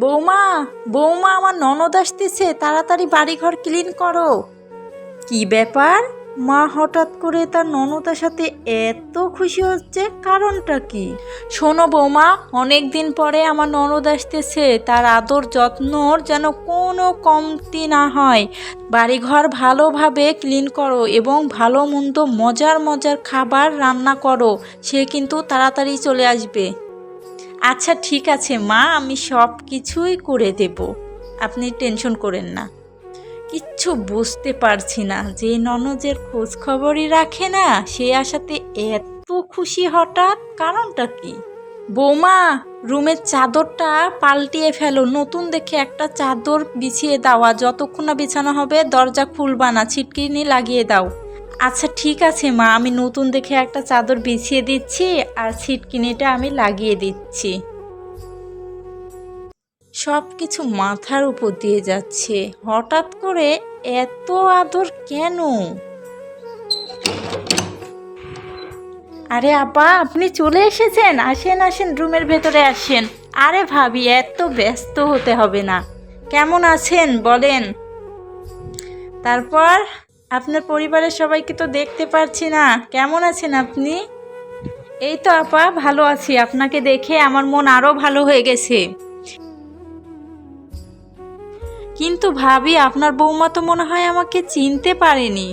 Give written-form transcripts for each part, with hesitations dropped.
বৌমা, বৌমা, আমার ননদ আসতেছে, তাড়াতাড়ি বাড়িঘর ক্লিন করো। কি ব্যাপার? মা হঠাৎ করে তার ননদের সাথে এত খুশি হচ্ছে, কারণটা কি? শোনো বৌমা, অনেক দিন পরে আমার ননদ আসতেছে, তার আদর যত্নর যেন কোনো কমতি না হয়। বাড়িঘর ভালোভাবে ক্লিন করো এবং ভালো মন্দ মজার মজার খাবার রান্না করো, সে কিন্তু তাড়াতাড়ি চলে আসবে। আচ্ছা ঠিক আছে মা, আমি সব কিছুই করে দেব, আপনি টেনশন করেন না। কিচ্ছু বুঝতে পারছি না, যে ননদের খোঁজ খবরই রাখে না, সে আসাতে এত খুশি হঠাৎ, কারণটা কি? বৌমা, রুমের চাদরটা পাল্টিয়ে ফেলো, নতুন দেখে একটা চাদর বিছিয়ে দেওয়া, যতক্ষণ না বিছানো হবে দরজা খুলবা না, ছিটকিনি লাগিয়ে দাও। আচ্ছা ঠিক আছে মা, আমি নতুন দেখে একটা চাদর বিছিয়ে দিচ্ছি আর ছিটকিনিটা আমি লাগিয়ে দিচ্ছি। সব কিছু মাথার উপর দিয়ে যাচ্ছে, হঠাৎ করে এত আদর কেন? আরে আপা, আপনি চলে এসেছেন, আসেন আসেন, রুমের ভেতরে আসেন। আরে ভাবি, এত ব্যস্ত হতে হবে না। কেমন আছেন বলেন? তারপর আপনার পরিবারের সবাইকে তো দেখতে পারছি না, কেমন আছেন আপনি? এই তো আপা, ভালো আছি, আপনাকে দেখে আমার মন আরো ভালো হয়ে গেছে। কিন্তু ভাবি, আপনার বৌমা তো মনে হয় আমাকে চিনতে পারেনি।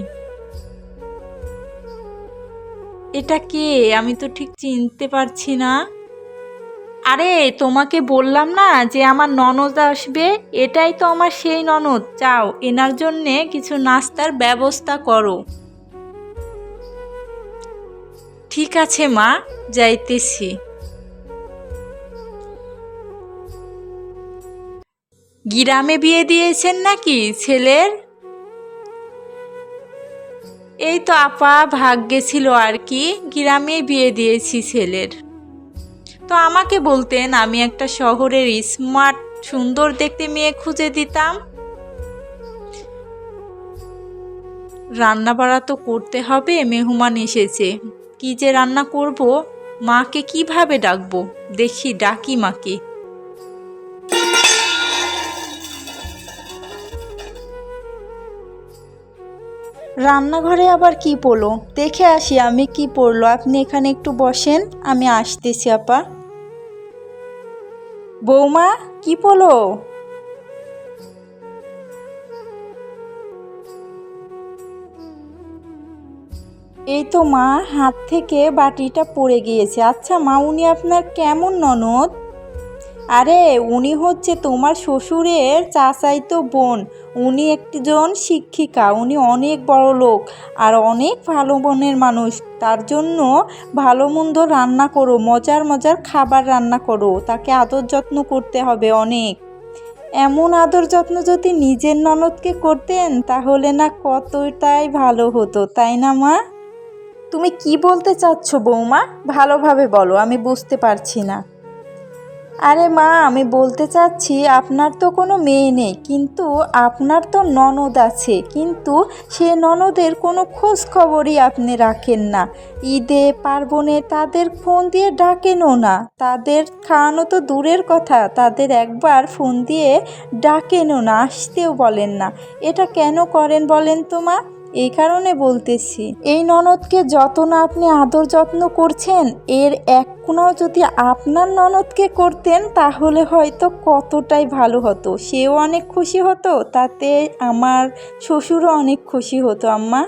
এটা কে? আমি তো ঠিক চিনতে পারছি না। আরে তোমাকে বললাম না যে আমার ননদ আসবে, এটাই তো আমার সেই ননদ। চাও এনার জন্যে কিছু নাস্তার ব্যবস্থা করো। ঠিক আছে মা, যাইতেছি। গ্রামে বিয়ে দিয়েছেন নাকি ছেলের? এই তো আপা, ভাগ্যে ছিল আর কি, গ্রামে বিয়ে দিয়েছি ছেলের। তো আমাকে বলতেন, আমি একটা শহরের স্মার্ট সুন্দর দেখতে মেয়ে খুঁজে দিতাম। রান্না বাড়া তো করতে হবে, মেহমান এসেছে, কি যে রান্না করব, মাকে কিভাবে ডাকবো, দেখি ডাকি মাকে। রান্নাঘরে আবার কি পড়লো, দেখে আসি আমি কি পড়লো। আপনি এখানে একটু বসেন, আমি আসতেছি আপা। বৌমা, কি পড়লো? এই তো মা, হাত থেকে বাটিটা পড়ে গিয়েছে। আচ্ছা মা, উনি আপনার কেমন ননদ? আরে উনি হচ্ছে তোমার শ্বশুরের চাচাইতো বোন। উনি একজন শিক্ষিকা, উনি অনেক বড় লোক আর অনেক ভালো মনের মানুষ। তার জন্য ভালো মন্দ রান্না করো, মজার মজার খাবার রান্না করো, তাকে আদর যত্ন করতে হবে অনেক। এমন আদর যত্ন যদি নিজের ননদকে করতেন তাহলে না কতটাই ভালো হতো, তাই না মা? তুমি কি বলতে চাচ্ছ বৌমা? ভালোভাবে বলো, আমি বুঝতে পারছি না। আরে মা, আমি বলতে চাচ্ছি, আপনার তো কোনো মেয়ে নেই, কিন্তু আপনার তো ননদ আছে, কিন্তু সে ননদের কোনো খোঁজ খবরই আপনি রাখেন না। ঈদে পার্বণে তাদের ফোন দিয়ে ডাকেনও না, তাদের খাওয়ানো তো দূরের কথা, তাদের একবার ফোন দিয়ে ডাকেনও না, আসতেও বলেন না। এটা কেন করেন বলেন তো মা? এই কারণে বলতেছি, এই ননদকে যত না আপনি আদর যত্ন করছেন, এর এক কোনাও যদি আপনার ননদকে করতেন তাহলে হয়তো কতটাই ভালো হতো, সেও অনেক খুশি হতো, তাতে আমার শ্বশুরও অনেক খুশি হতো। আম্মা,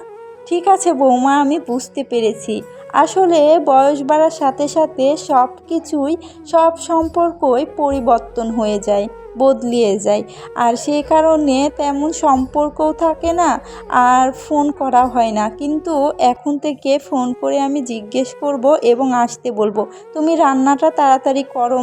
ঠিক আছে বৌমা, আমি বুঝতে পেরেছি। আসলে বয়স বাড়ার সাথে সাথে সব কিছুই, সব সম্পর্কই পরিবর্তন হয়ে যায়, বদলিয়ে যায়, আর সেই কারণে তেমন সম্পর্কও থাকে না, আর ফোন করা হয় না। কিন্তু এখন থেকে ফোন করে আমি জিজ্ঞেস করব এবং আসতে বলবো। তুমি রান্নাটা তাড়াতাড়ি করো।